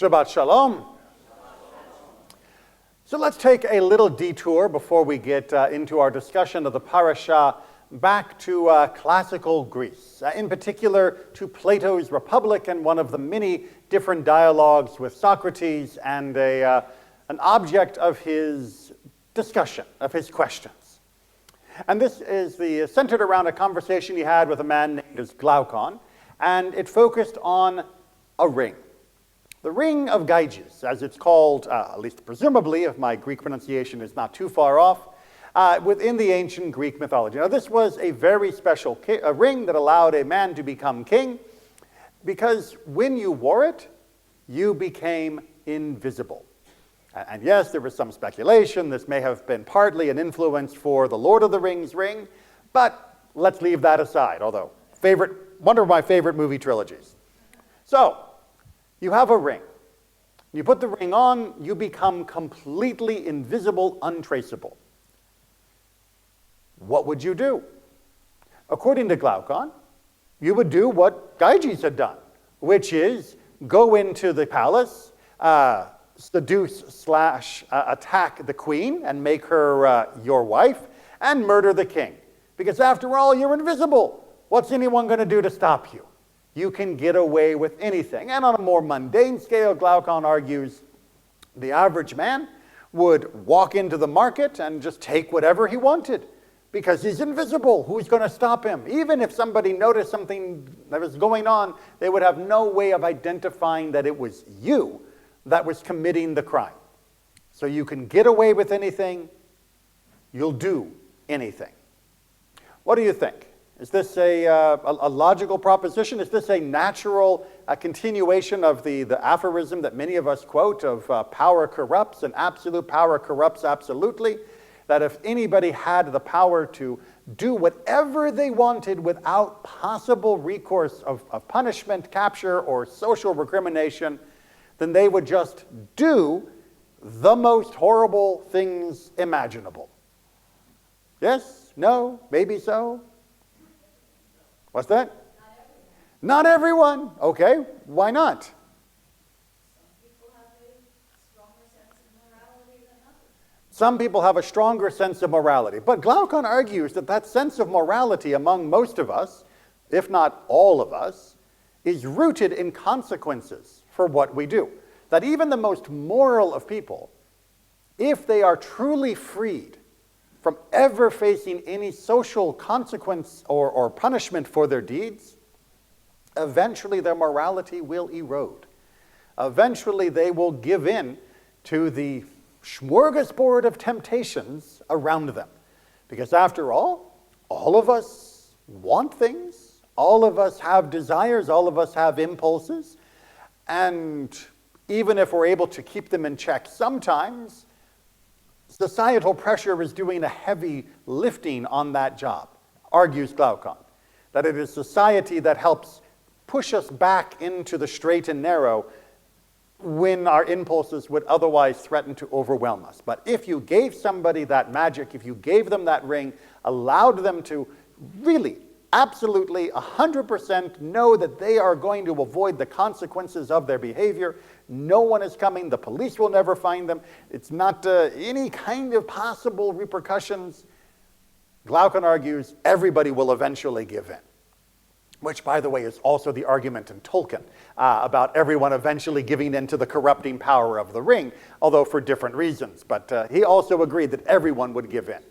Shabbat Shalom. So let's take a little detour before we get into our discussion of the parasha back to classical Greece, in particular to Plato's Republic and one of the many different dialogues with Socrates and an object of his discussion, of his questions. And this is centered around a conversation he had with a man named Glaucon, and it focused on a ring. The ring of Gyges, as it's called, at least presumably, if my Greek pronunciation is not too far off, within the ancient Greek mythology. Now, this was a very special ring that allowed a man to become king, because when you wore it, you became invisible. And yes, there was some speculation. This may have been partly an influence for the Lord of the Rings ring, but let's leave that aside, although one of my favorite movie trilogies. So, you have a ring. You put the ring on, you become completely invisible, untraceable. What would you do? According to Glaucon, you would do what Gyges had done, which is go into the palace, seduce / attack the queen and make her your wife, and murder the king. Because after all, you're invisible. What's anyone going to do to stop you? You can get away with anything. And on a more mundane scale, Glaucon argues the average man would walk into the market and just take whatever he wanted because he's invisible. Who's going to stop him? Even if somebody noticed something that was going on, they would have no way of identifying that it was you that was committing the crime. So you can get away with anything. You'll do anything. What do you think? Is this a logical proposition? Is this a natural continuation of the aphorism that many of us quote of power corrupts and absolute power corrupts absolutely? That if anybody had the power to do whatever they wanted without possible recourse of punishment, capture, or social recrimination, then they would just do the most horrible things imaginable. Yes? No? Maybe so? What's that? Not everyone. Okay, why not? Some people have a stronger sense of morality. But Glaucon argues that that sense of morality among most of us, if not all of us, is rooted in consequences for what we do. That even the most moral of people, if they are truly freed from ever facing any social consequence or punishment for their deeds, eventually their morality will erode. Eventually they will give in to the smorgasbord of temptations around them. Because after all of us want things, all of us have desires, all of us have impulses, and even if we're able to keep them in check sometimes, societal pressure is doing a heavy lifting on that job, argues Glaucon. That it is society that helps push us back into the straight and narrow when our impulses would otherwise threaten to overwhelm us. But if you gave somebody that magic, if you gave them that ring, allowed them to really, absolutely, 100% know that they are going to avoid the consequences of their behavior, no one is coming, the police will never find them, it's not any kind of possible repercussions, Glaucon argues everybody will eventually give in. Which, by the way, is also the argument in Tolkien about everyone eventually giving in to the corrupting power of the ring, although for different reasons. But he also agreed that everyone would give in.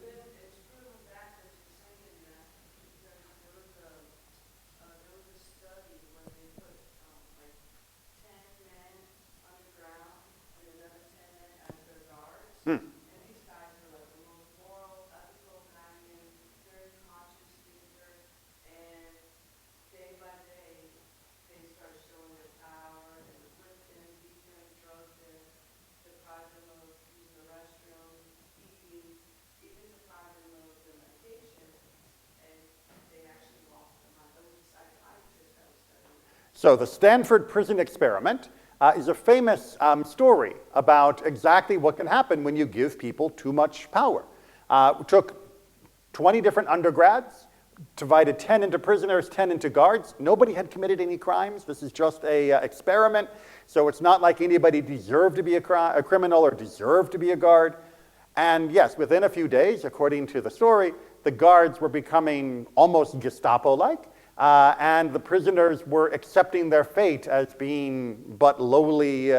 So the Stanford Prison Experiment is a famous story about exactly what can happen when you give people too much power. We took 20 different undergrads, divided 10 into prisoners, 10 into guards. Nobody had committed any crimes. This is just a experiment. So it's not like anybody deserved to be a criminal or deserved to be a guard. And yes, within a few days, according to the story, the guards were becoming almost Gestapo-like, and the prisoners were accepting their fate as being but lowly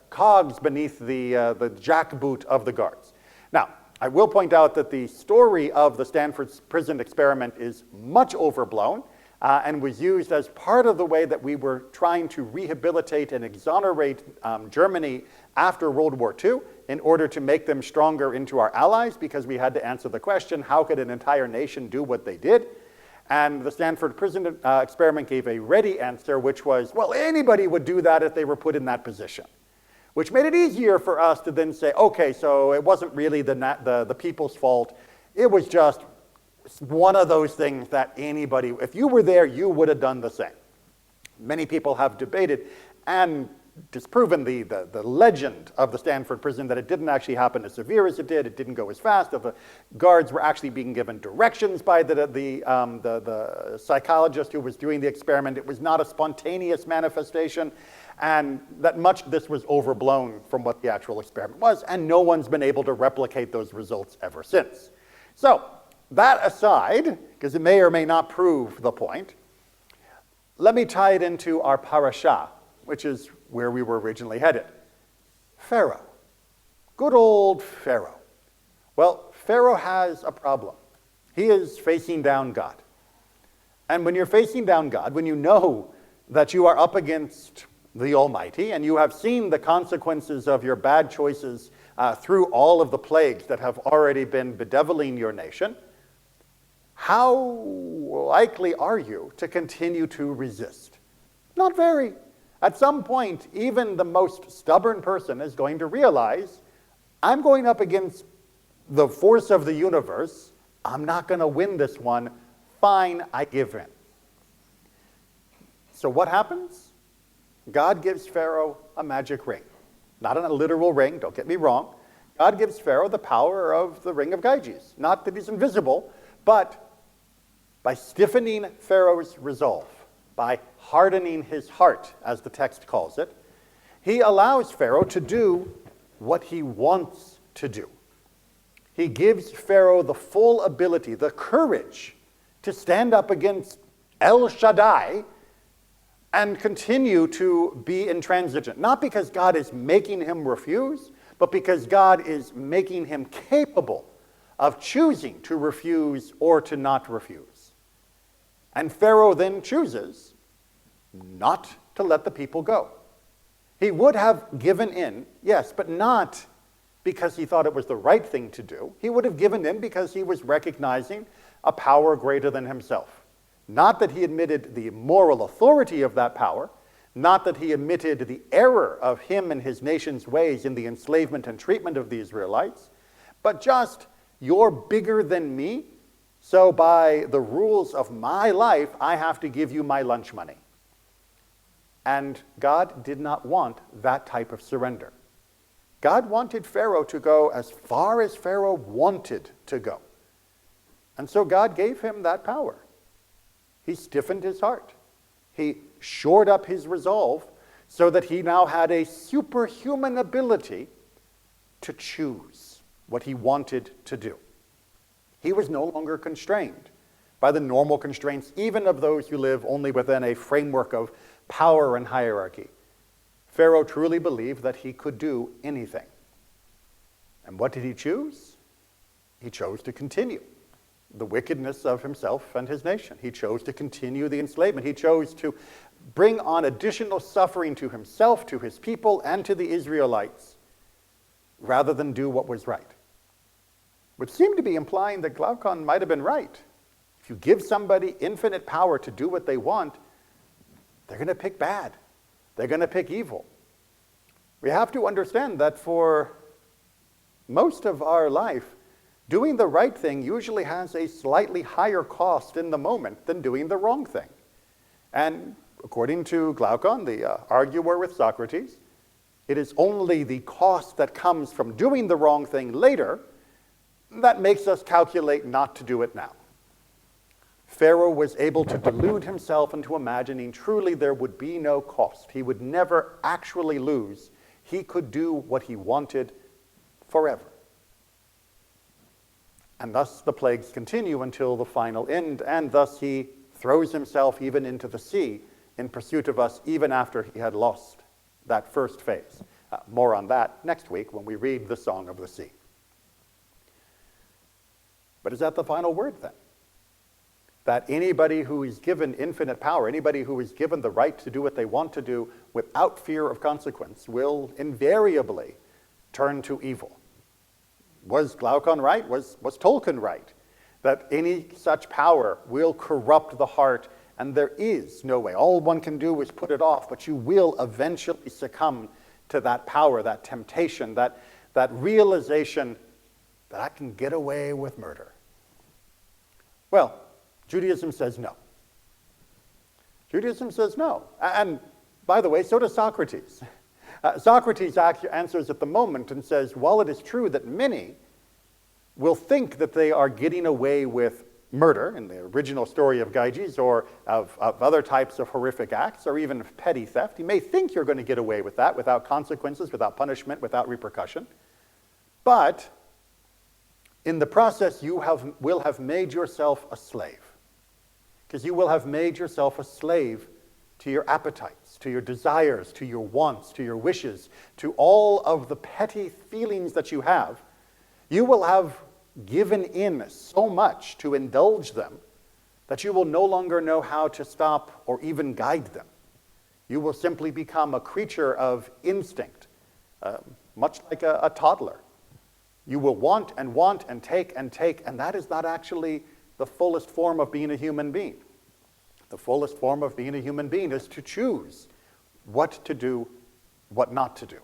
cogs beneath the jackboot of the guards. Now, I will point out that the story of the Stanford prison experiment is much overblown and was used as part of the way that we were trying to rehabilitate and exonerate Germany after World War II in order to make them stronger into our allies, because we had to answer the question, how could an entire nation do what they did? And the Stanford prison experiment gave a ready answer, which was, well, anybody would do that if they were put in that position. Which made it easier for us to then say, okay, so it wasn't really the people's fault. It was just one of those things that anybody, if you were there, you would have done the same. Many people have debated and disproven the legend of the Stanford prison, that it didn't actually happen as severe as it did. It didn't go as fast. That the guards were actually being given directions by the psychologist who was doing the experiment. It was not a spontaneous manifestation, and that much of this was overblown from what the actual experiment was, and no one's been able to replicate those results ever since. So, that aside, because it may or may not prove the point, let me tie it into our parashah, which is where we were originally headed. Pharaoh. Good old Pharaoh. Well, Pharaoh has a problem. He is facing down God. And when you're facing down God, when you know that you are up against the Almighty, and you have seen the consequences of your bad choices through all of the plagues that have already been bedeviling your nation, how likely are you to continue to resist? Not very. At some point, even the most stubborn person is going to realize, I'm going up against the force of the universe. I'm not going to win this one. Fine, I give in. So what happens? God gives Pharaoh a magic ring. Not a literal ring, don't get me wrong. God gives Pharaoh the power of the ring of Gyges. Not that he's invisible, but by stiffening Pharaoh's resolve, by hardening his heart, as the text calls it, he allows Pharaoh to do what he wants to do. He gives Pharaoh the full ability, the courage, to stand up against El Shaddai and continue to be intransigent. Not because God is making him refuse, but because God is making him capable of choosing to refuse or to not refuse. And Pharaoh then chooses not to let the people go. He would have given in, yes, but not because he thought it was the right thing to do. He would have given in because he was recognizing a power greater than himself. Not that he admitted the moral authority of that power, not that he admitted the error of him and his nation's ways in the enslavement and treatment of the Israelites, but just, you're bigger than me, so by the rules of my life, I have to give you my lunch money. And God did not want that type of surrender. God wanted Pharaoh to go as far as Pharaoh wanted to go. And so God gave him that power. He stiffened his heart. He shored up his resolve so that he now had a superhuman ability to choose what he wanted to do. He was no longer constrained by the normal constraints, even of those who live only within a framework of power and hierarchy. Pharaoh truly believed that he could do anything. And what did he choose? He chose to continue the wickedness of himself and his nation. He chose to continue the enslavement. He chose to bring on additional suffering to himself, to his people, and to the Israelites, rather than do what was right. Which seemed to be implying that Glaucon might have been right. If you give somebody infinite power to do what they want, they're going to pick bad. They're going to pick evil. We have to understand that for most of our life, doing the right thing usually has a slightly higher cost in the moment than doing the wrong thing. And according to Glaucon, the arguer with Socrates, it is only the cost that comes from doing the wrong thing later that makes us calculate not to do it now. Pharaoh was able to delude himself into imagining truly there would be no cost. He would never actually lose. He could do what he wanted forever. And thus the plagues continue until the final end, and thus he throws himself even into the sea in pursuit of us, even after he had lost that first phase. More on that next week when we read the Song of the Sea. But is that the final word then? That anybody who is given infinite power, anybody who is given the right to do what they want to do without fear of consequence, will invariably turn to evil? Was Glaucon right? Was Tolkien right? That any such power will corrupt the heart, and there is no way. All one can do is put it off, but you will eventually succumb to that power, that temptation, that realization that I can get away with murder. Well, Judaism says no. Judaism says no. And by the way, so does Socrates. Socrates answers at the moment and says, while it is true that many will think that they are getting away with murder in the original story of Gyges, or of other types of horrific acts, or even petty theft, you may think you're going to get away with that without consequences, without punishment, without repercussion. But in the process, you will have made yourself a slave. Because you will have made yourself a slave to your appetites, to your desires, to your wants, to your wishes, to all of the petty feelings that you have. You will have given in so much to indulge them that you will no longer know how to stop or even guide them. You will simply become a creature of instinct, much like a toddler. You will want and take, and that is not actually the fullest form of being a human being. The fullest form of being a human being is to choose what to do, what not to do.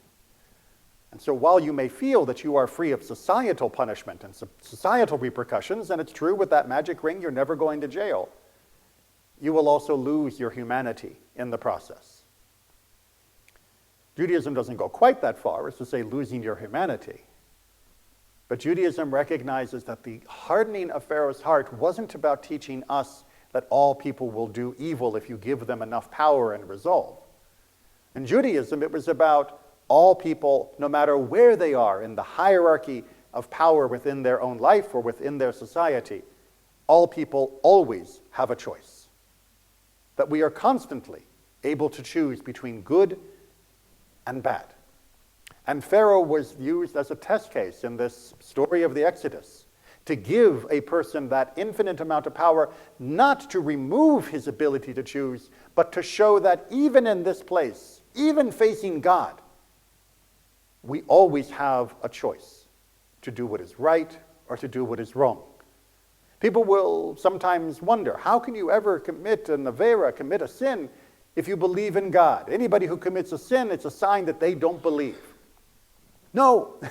And so while you may feel that you are free of societal punishment and societal repercussions, and it's true with that magic ring, you're never going to jail, you will also lose your humanity in the process. Judaism doesn't go quite that far as to say losing your humanity. But Judaism recognizes that the hardening of Pharaoh's heart wasn't about teaching us that all people will do evil if you give them enough power and resolve. In Judaism, it was about all people, no matter where they are in the hierarchy of power within their own life or within their society, all people always have a choice. That we are constantly able to choose between good and bad. And Pharaoh was used as a test case in this story of the Exodus to give a person that infinite amount of power, not to remove his ability to choose, but to show that even in this place, even facing God, we always have a choice to do what is right or to do what is wrong. People will sometimes wonder, how can you ever commit an avera, commit a sin, if you believe in God? Anybody who commits a sin, it's a sign that they don't believe. No,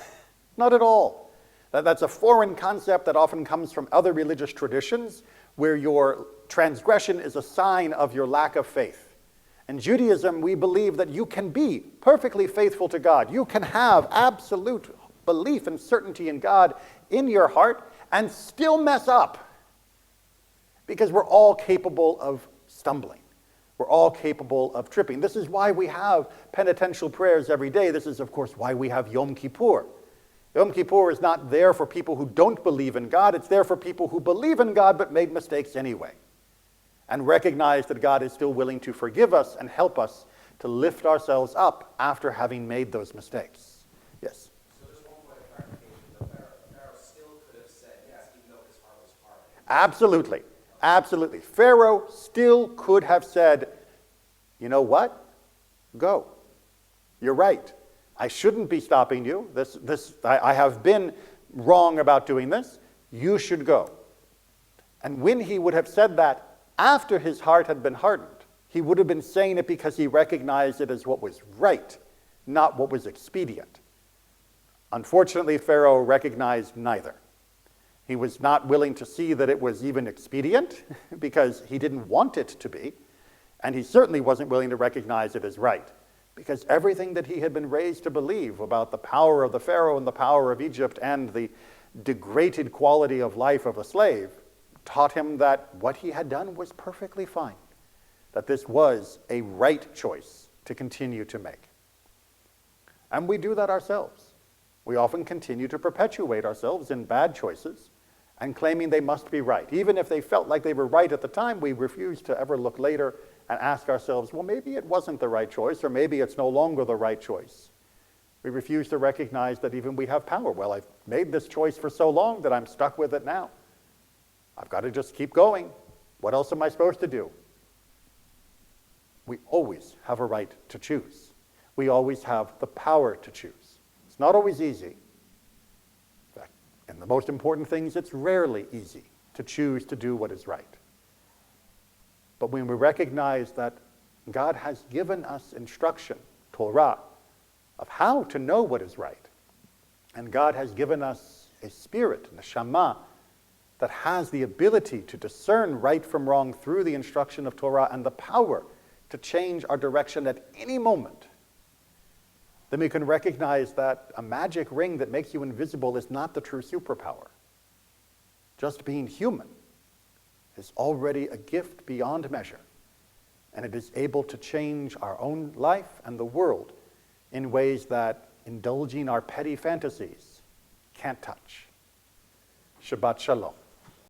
not at all. That's a foreign concept that often comes from other religious traditions, where your transgression is a sign of your lack of faith. In Judaism, we believe that you can be perfectly faithful to God. You can have absolute belief and certainty in God in your heart and still mess up. Because we're all capable of stumbling. We're all capable of tripping. This is why we have penitential prayers every day. This is, of course, why we have Yom Kippur. Yom Kippur is not there for people who don't believe in God. It's there for people who believe in God but made mistakes anyway, and recognize that God is still willing to forgive us and help us to lift ourselves up after having made those mistakes. Yes? So just one point of clarification. Pharaoh still could have said yes, even though his heart was hard. Absolutely. Absolutely. Pharaoh still could have said, you know what? Go. You're right. I shouldn't be stopping you. I have been wrong about doing this. You should go. And when he would have said that after his heart had been hardened, he would have been saying it because he recognized it as what was right, not what was expedient. Unfortunately, Pharaoh recognized neither. He was not willing to see that it was even expedient because he didn't want it to be, and he certainly wasn't willing to recognize it as right, because everything that he had been raised to believe about the power of the Pharaoh and the power of Egypt and the degraded quality of life of a slave taught him that what he had done was perfectly fine, that this was a right choice to continue to make. And we do that ourselves. We often continue to perpetuate ourselves in bad choices and claiming they must be right. Even if they felt like they were right at the time, we refuse to ever look later and ask ourselves, well, maybe it wasn't the right choice, or maybe it's no longer the right choice. We refuse to recognize that even we have power. Well, I've made this choice for so long that I'm stuck with it now. I've got to just keep going. What else am I supposed to do? We always have a right to choose. We always have the power to choose. It's not always easy. In fact, in the most important things, it's rarely easy to choose to do what is right. But when we recognize that God has given us instruction, Torah, of how to know what is right, and God has given us a spirit, neshama, that has the ability to discern right from wrong through the instruction of Torah and the power to change our direction at any moment, then we can recognize that a magic ring that makes you invisible is not the true superpower. Just being human is already a gift beyond measure, and it is able to change our own life and the world in ways that indulging our petty fantasies can't touch. Shabbat Shalom.